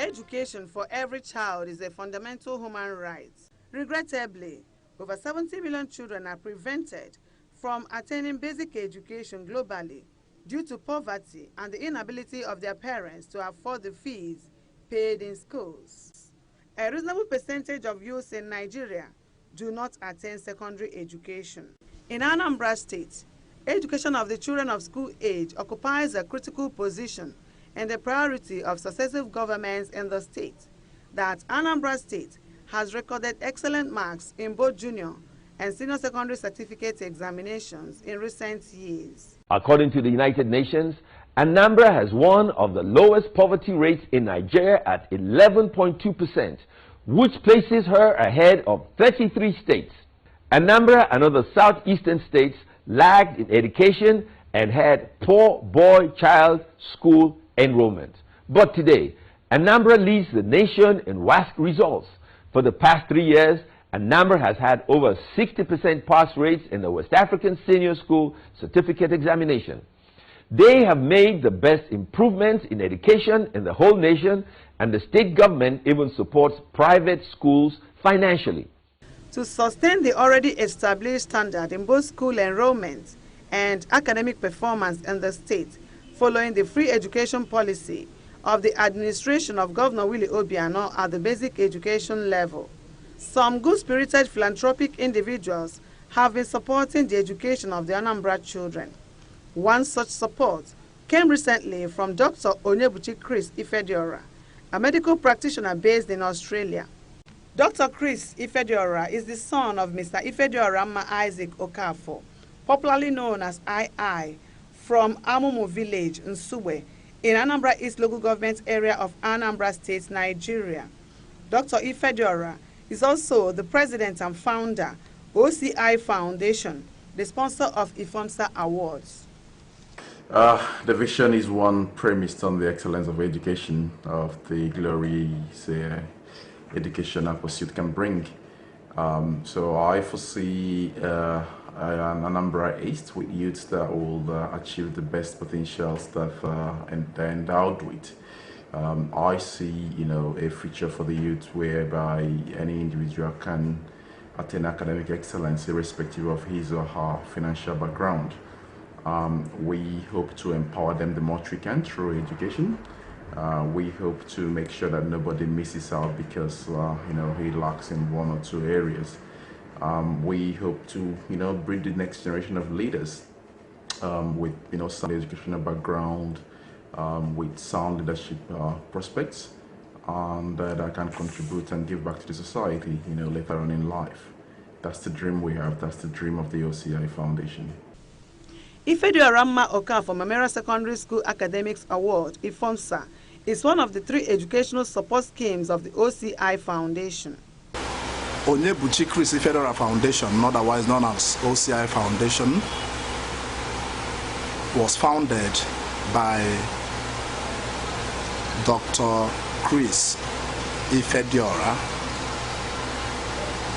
Education for every child is a fundamental human right. Regrettably, over 70 million children are prevented from attaining basic education globally due to poverty and the inability of their parents to afford the fees paid in schools. A reasonable percentage of youths in Nigeria do not attain secondary education. In Anambra State, education of the children of school age occupies a critical position and the priority of successive governments in the state. That Anambra State has recorded excellent marks in both junior and senior secondary certificate examinations in recent years. According to the United Nations, Anambra has one of the lowest poverty rates in Nigeria at 11.2%, which places her ahead of 33 states. Anambra and other southeastern states lagged in education and had poor boy-child school enrollment. But today, Anambra leads the nation in WASC results. For the past 3 years, Anambra has had over 60% pass rates in the West African Senior School Certificate Examination. They have made the best improvements in education in the whole nation, and the state government even supports private schools financially. To sustain the already established standard in both school enrollment and academic performance in the state, following the free education policy of the administration of Governor Willie Obiano at the basic education level, some good-spirited philanthropic individuals have been supporting the education of the Anambra children. One such support came recently from Dr. Onyebuchi Chris Ifediora, a medical practitioner based in Australia. Dr. Chris Ifediora is the son of Mr. Ifediora Isaac Okafor, popularly known as II, from Amumu village, Nsugbe, in Anambra East local government area of Anambra State, Nigeria. Dr. Ifediora is also the president and founder, OCI Foundation, the sponsor of IFOMSSA Awards. The vision is one premised on the excellence of education, of the glory educational pursuit can bring. So I foresee an Anambra East with youths that will achieve the best potentials that they're endowed with. I see, a future for the youth whereby any individual can attain academic excellence irrespective of his or her financial background. We hope to empower them the most we can through education. We hope to make sure that nobody misses out because he lacks in one or two areas. We hope to breed the next generation of leaders with sound educational background, with sound leadership prospects, and that can contribute and give back to the society later on in life. That's the dream we have. That's the dream of the OCI Foundation. Ifediora Okafor Memorial Secondary School Academics Award, IFOMSSA, is one of the 3 educational support schemes of the OCI Foundation. Onyebuchi Chris Ifediora Foundation, otherwise known as OCI Foundation, was founded by Dr. Chris Ifediora,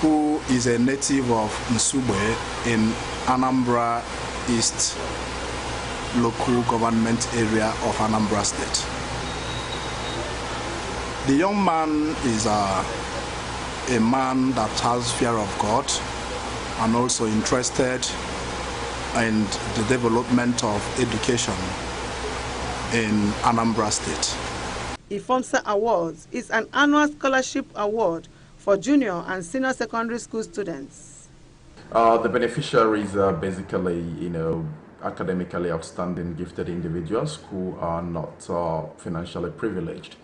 who is a native of Nsugbe in Anambra East local government area of Anambra State. The young man is a man that has fear of God and also interested in the development of education in Anambra State. IFOMSSA Awards is an annual scholarship award for junior and senior secondary school students. The beneficiaries are basically, academically outstanding, gifted individuals who are not financially privileged.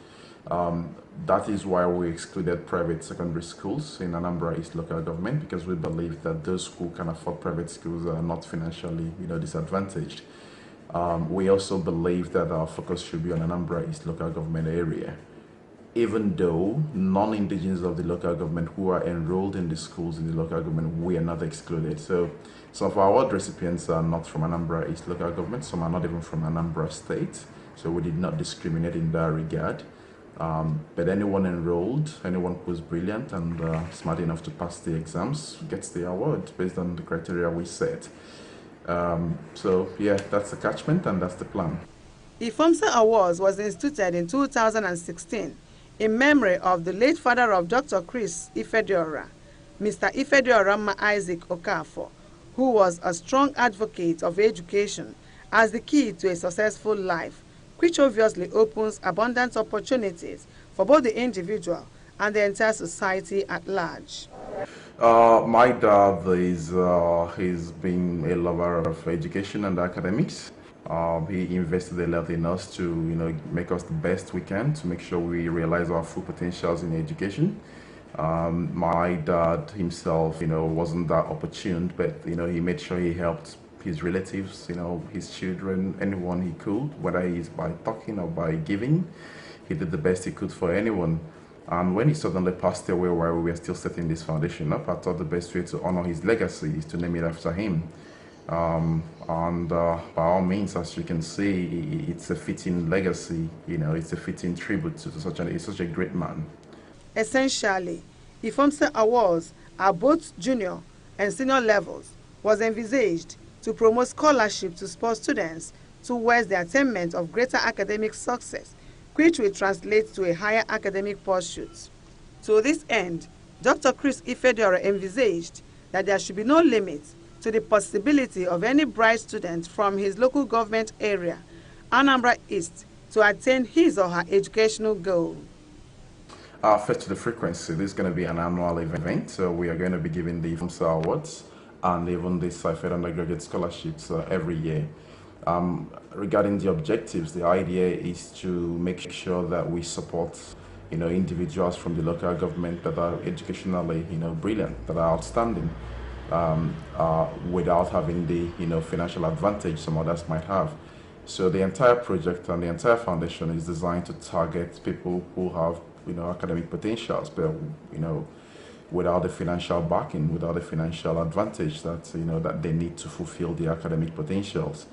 That is why we excluded private secondary schools in Anambra East local government, because we believe that those who can afford private schools are not financially, disadvantaged. We also believe that our focus should be on Anambra East local government area, even though non-indigenous of the local government who are enrolled in the schools in the local government, we are not excluded. So some of our award recipients are not from Anambra East local government, some are not even from Anambra State, so we did not discriminate in that regard. But anyone enrolled, anyone who's brilliant and smart enough to pass the exams gets the award based on the criteria we set. So yeah, that's the catchment and that's the plan. IFOMSSA Awards was instituted in 2016 in memory of the late father of Dr. Chris Ifediora, Mr. Ifediora Isaac Okafor, who was a strong advocate of education as the key to a successful life, which obviously opens abundant opportunities for both the individual and the entire society at large. My dad is he's been a lover of education and academics. He invested a lot in us to make us the best we can to make sure we realize our full potentials in education. My dad himself, wasn't that opportune, but he made sure he helped his relatives, his children, anyone he could, whether it's by talking or by giving. He did the best he could for anyone. And when he suddenly passed away while we were still setting this foundation up, I thought the best way to honor his legacy is to name it after him. By all means, as you can see, it's a fitting legacy, it's a fitting tribute to such a great man. Essentially, IFOMSSA awards at both junior and senior levels was envisaged to promote scholarship to support students towards the attainment of greater academic success, which will translate to a higher academic pursuit. To this end, Dr. Chris Ifediora envisaged that there should be no limit to the possibility of any bright student from his local government area, Anambra East, to attain his or her educational goal. First to the frequency, this is going to be an annual event, so we are going to be giving the IFOMSSA awards and even the Fed undergraduate scholarships every year. Regarding the objectives, the idea is to make sure that we support individuals from the local government that are educationally brilliant, that are outstanding, without having the financial advantage some others might have. So the entire project and the entire foundation is designed to target people who have academic potentials, but without the financial backing, without the financial advantage that that they need to fulfill their academic potentials.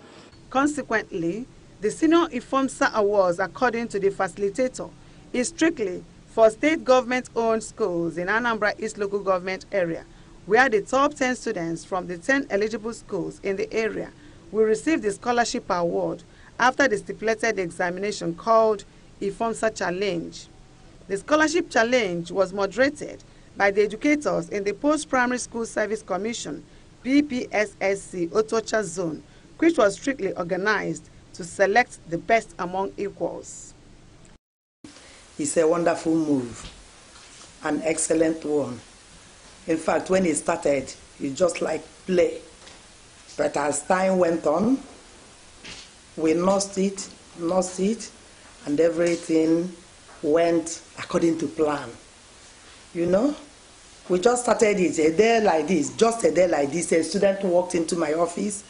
Consequently, the Senior IFOMSSA Awards, according to the facilitator, is strictly for state government-owned schools in Anambra East local government area, where the top 10 students from the 10 eligible schools in the area will receive the scholarship award after the stipulated examination called IFOMSSA Challenge. The scholarship challenge was moderated by the educators in the Post-Primary School Service Commission, PPSSC Otocha Zone, which was strictly organized to select the best among equals. It's a wonderful move, an excellent one. In fact, when it started, it just like play. But as time went on, we nursed it, and everything went according to plan. We just started it a day like this, just a day like this. A student walked into my office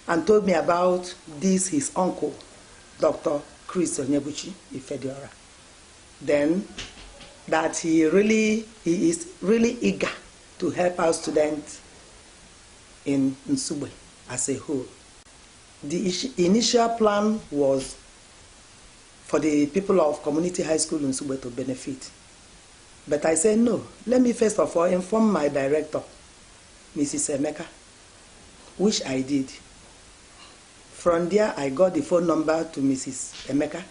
and told me about this, his uncle, Dr. Chris Ifediora. Then that he is really eager to help our students in Nsugbe as a whole. The initial plan was for the people of Community High School in Nsugbe to benefit. But I said, no, let me first of all inform my director, Mrs. Emeka, which I did. From there, I got the phone number to Mrs. Emeka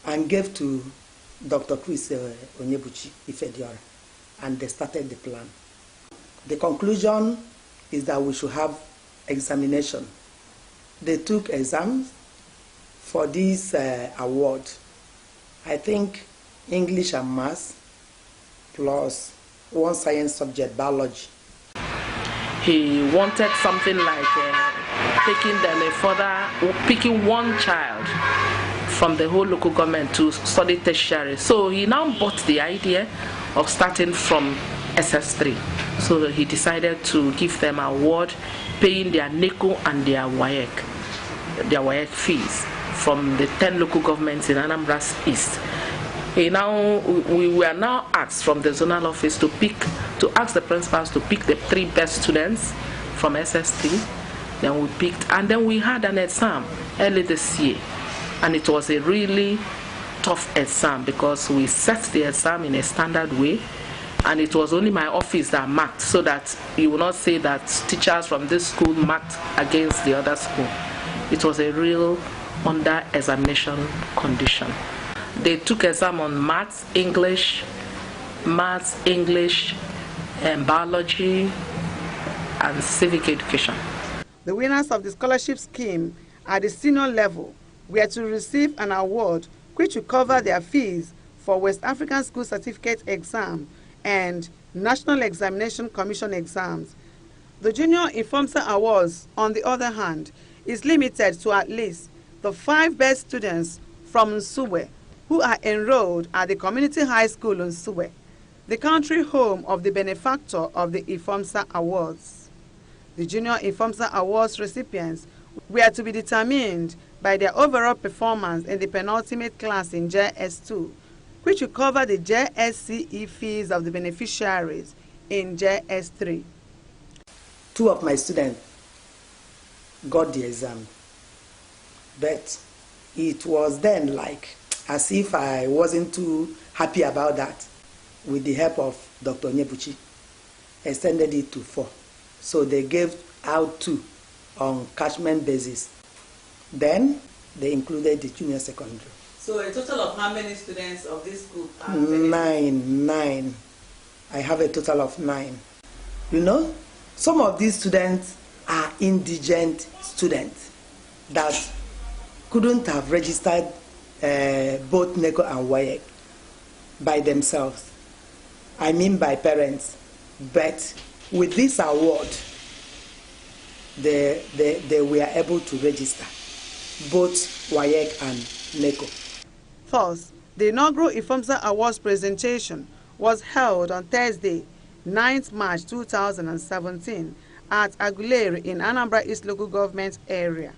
and gave to Dr. Chris Ifediora, and they started the plan. The conclusion is that we should have examination. They took exams for this award. I think English and Maths, plus one science subject, biology. He wanted something like taking them picking one child from the whole local government to study tertiary. So he now bought the idea of starting from SS3. So he decided to give them an award, paying their NECO and their WAEC fees from the 10 local governments in Anambra East. We were now asked from the zonal office to ask the principals to pick the 3 best students from SS3. Then we picked, and then we had an exam early this year. And it was a really tough exam because we set the exam in a standard way, and it was only my office that marked, so that you will not say that teachers from this school marked against the other school. It was a real under-examination condition. They took exam on maths, English, and biology, and civic education. The winners of the scholarship scheme at the senior level were to receive an award which will cover their fees for West African School Certificate exam and National Examination Commission exams. The Junior IFOMSSA Awards, on the other hand, is limited to at least the 5 best students from Nsugbe who are enrolled at the Community High School in Nsugbe, the country home of the benefactor of the IFOMSSA Awards. The Junior IFOMSSA Awards recipients were to be determined by their overall performance in the penultimate class in JS2, which will cover the JSCE fees of the beneficiaries in JS3. 2 of my students got the exam, but it was then like as if I wasn't too happy about that. With the help of Dr. Onyebuchi, extended it to 4. So they gave out 2 on catchment basis. Then they included the junior secondary. So a total of how many students of this group are 9. I have a total of 9. You know, some of these students are indigent students that couldn't have registered both NECO and WAEC by themselves. I mean by parents. But with this award, they were able to register both WAEC and NECO. Thus, the inaugural IFOMSSA Awards presentation was held on Thursday, 9th March 2017 at Aguleri in Anambra East Local Government area.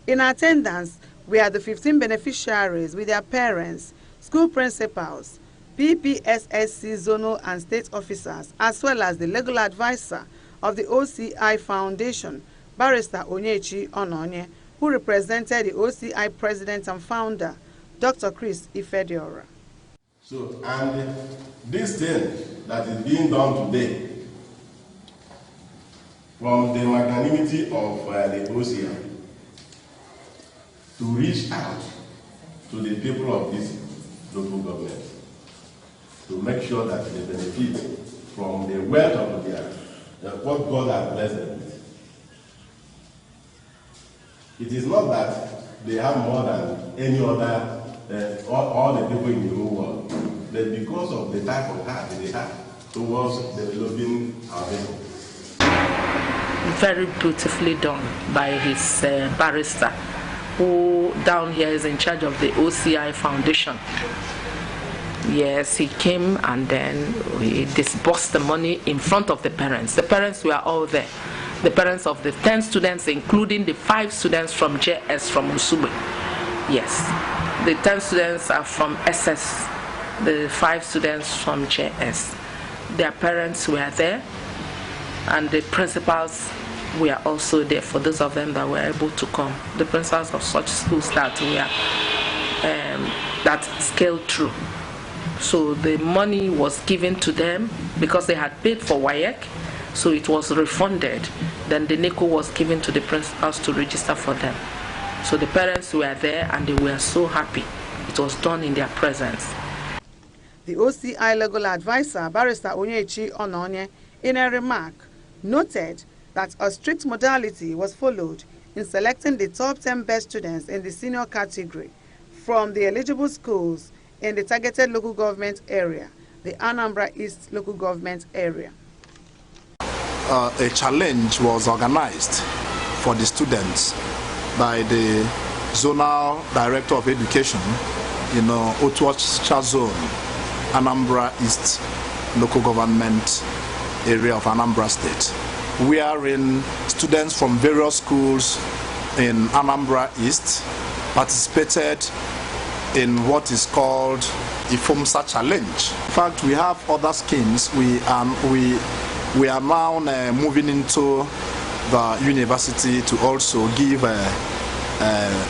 In attendance were the 15 beneficiaries with their parents, school principals, PPSSC zonal and state officers, as well as the legal advisor of the OCI Foundation, Barrister Onyechi Ononye, who represented the OCI president and founder, Dr. Chris Ifediora. So, and this thing that is being done today, from the magnanimity of the OCI, to reach out to the people of this local government, to make sure that they benefit from the wealth of the earth, what God has blessed them with. It is not that they have more than any other, all the people in the whole world, but because of the type of heart they have towards developing our people. Very beautifully done by his barrister, who down here is in charge of the OCI Foundation. Yes, he came and then he disbursed the money in front of the parents. The parents were all there. The parents of the 10 students, including the 5 students from JS from Nsugbe. Yes, the 10 students are from SS, the 5 students from JS. Their parents were there, and the principals were also there for those of them that were able to come. The principals of such schools that were that scaled through. So the money was given to them because they had paid for WAEC, so it was refunded. Then the NECO was given to the principals to register for them. So the parents were there and they were so happy. It was done in their presence. The OCI legal advisor, Barrister Onyechi Ononye, in a remark, noted that a strict modality was followed in selecting the top 10 best students in the senior category from the eligible schools in the targeted local government area, the Anambra East local government area. A challenge was organized for the students by the zonal director of education in Otuacha zone, Anambra East local government area of Anambra State, wherein students from various schools in Anambra East participated in what is called IFOMSSA Challenge. In fact, we have other schemes. We are now moving into the university to also give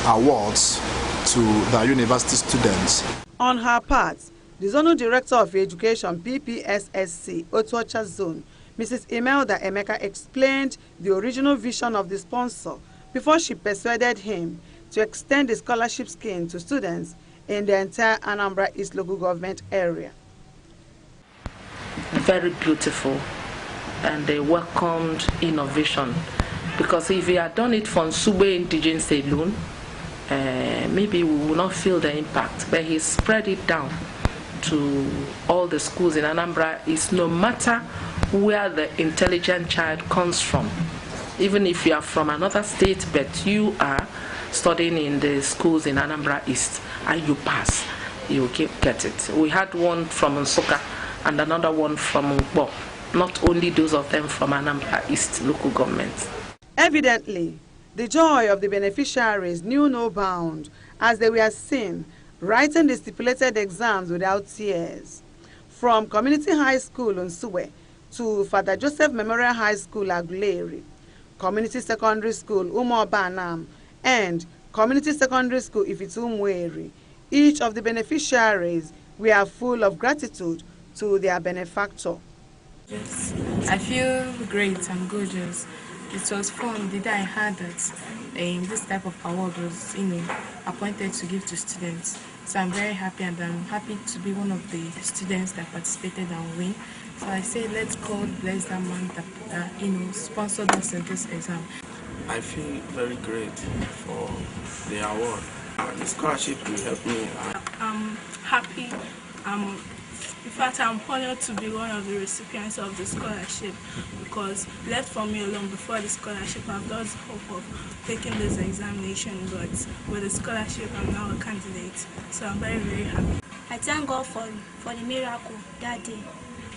awards to the university students. On her part, the Zonal Director of Education, PPSSC, Otuacha Zone, Mrs. Imelda Emeka, explained the original vision of the sponsor before she persuaded him to extend the scholarship scheme to students in the entire Anambra East local government area. Very beautiful, and they welcomed innovation, because if we had done it for Nsugbe indigenous alone, maybe we will not feel the impact, but he spread it down to all the schools in Anambra East, no matter where the intelligent child comes from. Even if you are from another state, but you are studying in the schools in Anambra East and you pass, you get it. We had one from Nsukka and another one from Nkbo, not only those of them from Anambra East local government. Evidently, the joy of the beneficiaries knew no bound as they were seen writing the stipulated exams without tears. From Community High School Nsugbe to Father Joseph Memorial High School Aguleri, Community Secondary School Umobanam, and Community Secondary School Ifitumweri, each of the beneficiaries were full of gratitude to their benefactor. Yes, I feel great and gorgeous. It was fun the day I heard that this type of award was, appointed to give to students. So I'm very happy, and I'm happy to be one of the students that participated and win. So I say, let's God bless that man that sponsored us in this exam. I feel very great for the award. The scholarship will help me. I'm happy. In fact, I'm honored to be one of the recipients of the scholarship, because left for me alone before the scholarship, I've lost hope of taking this examination, but with the scholarship, I'm now a candidate. So I'm very, very happy. I thank God for the miracle that day.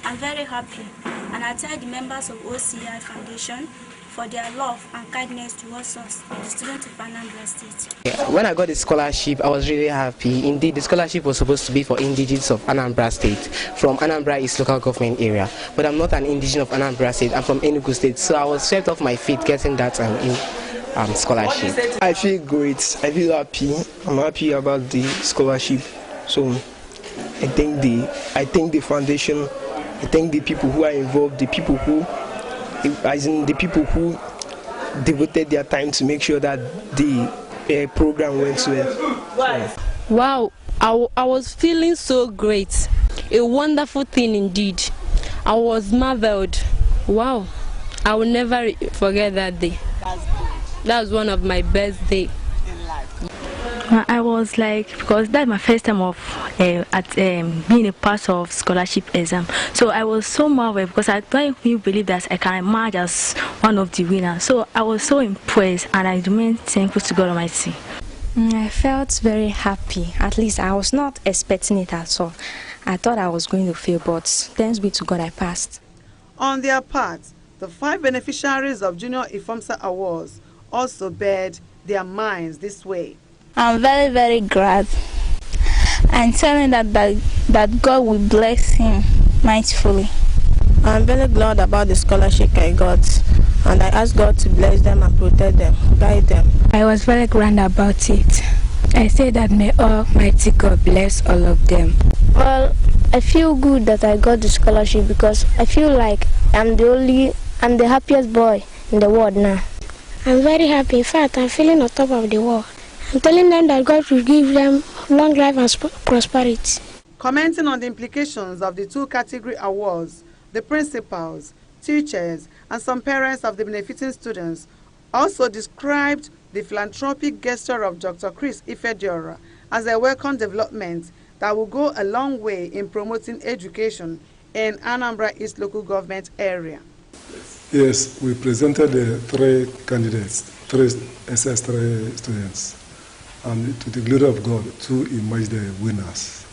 I'm very happy, and I thank the members of OCI Foundation for their love and kindness towards us, the students of Anambra State. When I got the scholarship, I was really happy. Indeed, the scholarship was supposed to be for indigenes of Anambra State from Anambra East local government area. But I'm not an indigene of Anambra State, I'm from Enugu State. So I was swept off my feet getting that scholarship. I feel great, I feel happy. I'm happy about the scholarship. So I thank the foundation, I thank the people who are involved, the people who devoted their time to make sure that the program went well. Wow, I was feeling so great. A wonderful thing indeed. I was marveled. Wow, I will never forget that day. That was one of my best days. I was like, because that's my first time of being a part of scholarship exam. So I was so marveled, because I don't believe that I can emerge as one of the winners. So I was so impressed, and I remain thankful to God Almighty. I felt very happy. At least I was not expecting it at all. I thought I was going to fail, but thanks be to God I passed. On their part, the 5 beneficiaries of Junior IFOMSSA Awards also bared their minds this way. I'm very, very glad. I'm telling that God will bless him mightily. I'm very glad about the scholarship I got, and I ask God to bless them and protect them, guide them. I was very glad about it. I say that may Almighty God bless all of them. Well, I feel good that I got the scholarship, because I feel like I'm the happiest boy in the world now. I'm very happy. In fact, I'm feeling on top of the world. I'm telling them that God will give them long life and prosperity. Commenting on the implications of the 2 category awards, the principals, teachers, and some parents of the benefiting students also described the philanthropic gesture of Dr. Chris Ifediora as a welcome development that will go a long way in promoting education in Anambra East local government area. Yes, we presented the 3 candidates, 3 SS3 students. And to the glory of God, 2 emerged the winners.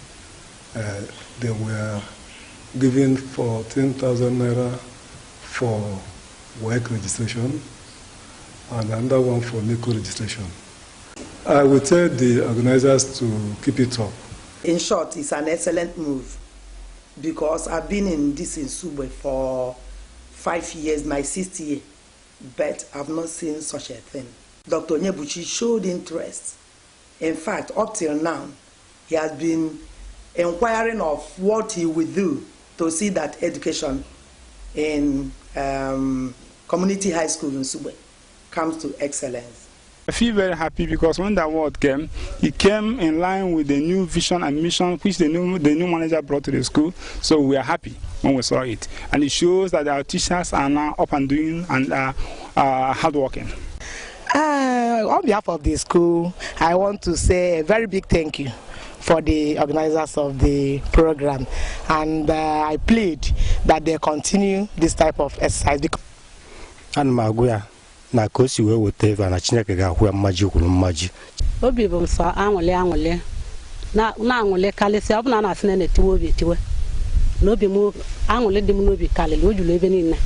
They were given 14,000 naira for work registration and another one for NICO registration. I would tell the organizers to keep it up. In short, it's an excellent move, because I've been in this in Nsugbe for 5 years, my 6th year, but I've not seen such a thing. Dr. Onyebuchi showed interest. In fact, up till now, he has been inquiring of what he will do to see that education in community high school in Nsugbe comes to excellence. I feel very happy because when the award came, it came in line with the new vision and mission which the new manager brought to the school. So we are happy when we saw it. And it shows that our teachers are now up and doing and are hardworking. On behalf of the school, I want to say a very big thank you for the organizers of the program, and I plead that they continue this type of exercise. And Maguya, na kosi we whatever na Chineke ga-ahụ mmaji kwuru mmaji. Obi bụ nsọ anwụle na anwụle kalịsị ọ bụ na na-asị na na-etiwe obi etiwe n'obi m anwụle dị m n'obi kalịrị o juru ebe niile.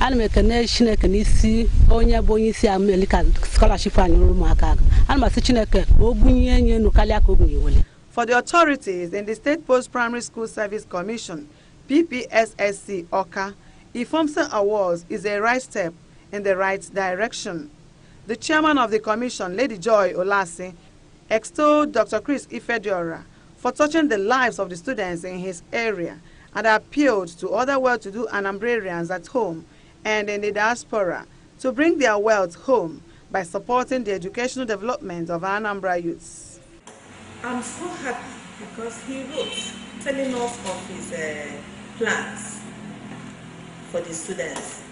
Ana m ekene Chineke n'isi onye bụ onye isi America scholarship anyị rụrụ ụmụaka aka. Ana m asị Chineke ka o bunye enye enu karịa ka o bunye wele. For the authorities in the State Post-Primary School Service Commission, PPSSC Oka, IFOMSSA Awards is a right step in the right direction. The chairman of the commission, Lady Joy Olase, extolled Dr. Chris Ifediora for touching the lives of the students in his area and appealed to other well-to-do Anambrarians at home and in the diaspora to bring their wealth home by supporting the educational development of Anambra youths. I'm so happy because he wrote telling us of his plans for the students.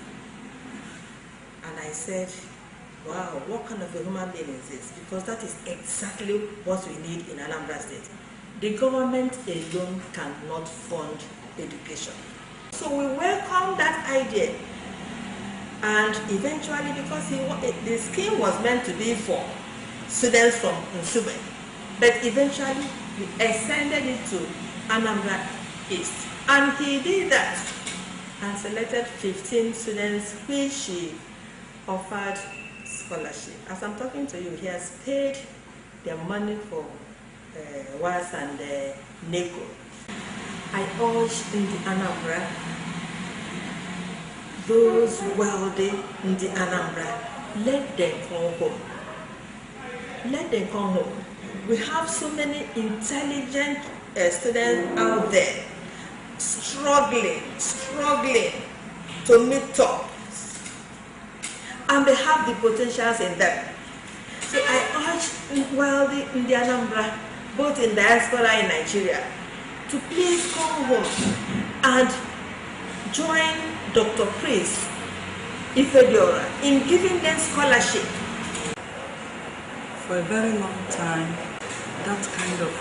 And I said, wow, what kind of a human being is this? Because that is exactly what we need in Anambra State. The government alone cannot fund education. So we welcome that idea. And eventually, because the scheme was meant to be for students from Nsube, but eventually we extended it to Anambra East. And he did that and selected 15 students which he offered scholarship. As I'm talking to you, he has paid their money for WAS and NECO. I urge in the Anambra, those wealthy in the Anambra, let them come home. Let them come home. We have so many intelligent students out there struggling to meet up, and they have the potentials in them. So I urge wealthy in the Anambra, both in diaspora and Nigeria, to please come home and join Dr. Chris Ifediora in giving them scholarship. For a very long time, that kind of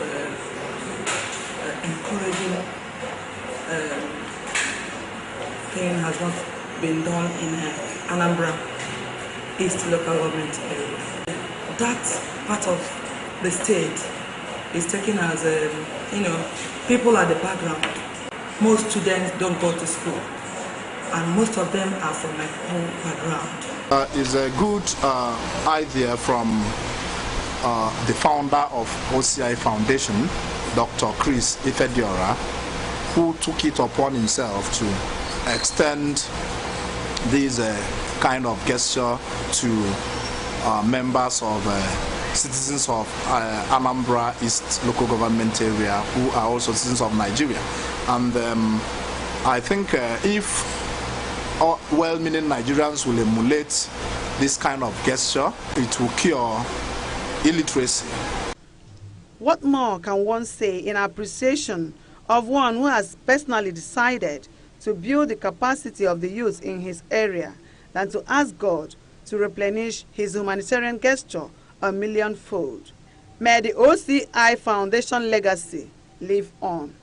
encouraging thing has not been done in Anambra East local government area. That part of the state is taken as, people at the background. Most students don't go to school, and most of them are from my own background. It's a good idea from the founder of OCI Foundation, Dr. Chris Ifediora, who took it upon himself to extend this kind of gesture to members of citizens of Anambra East local government area who are also citizens of Nigeria. And I think if well-meaning Nigerians will emulate this kind of gesture, it will cure illiteracy. What more can one say in appreciation of one who has personally decided to build the capacity of the youth in his area than to ask God to replenish his humanitarian gesture a millionfold? May the OCI Foundation legacy live on.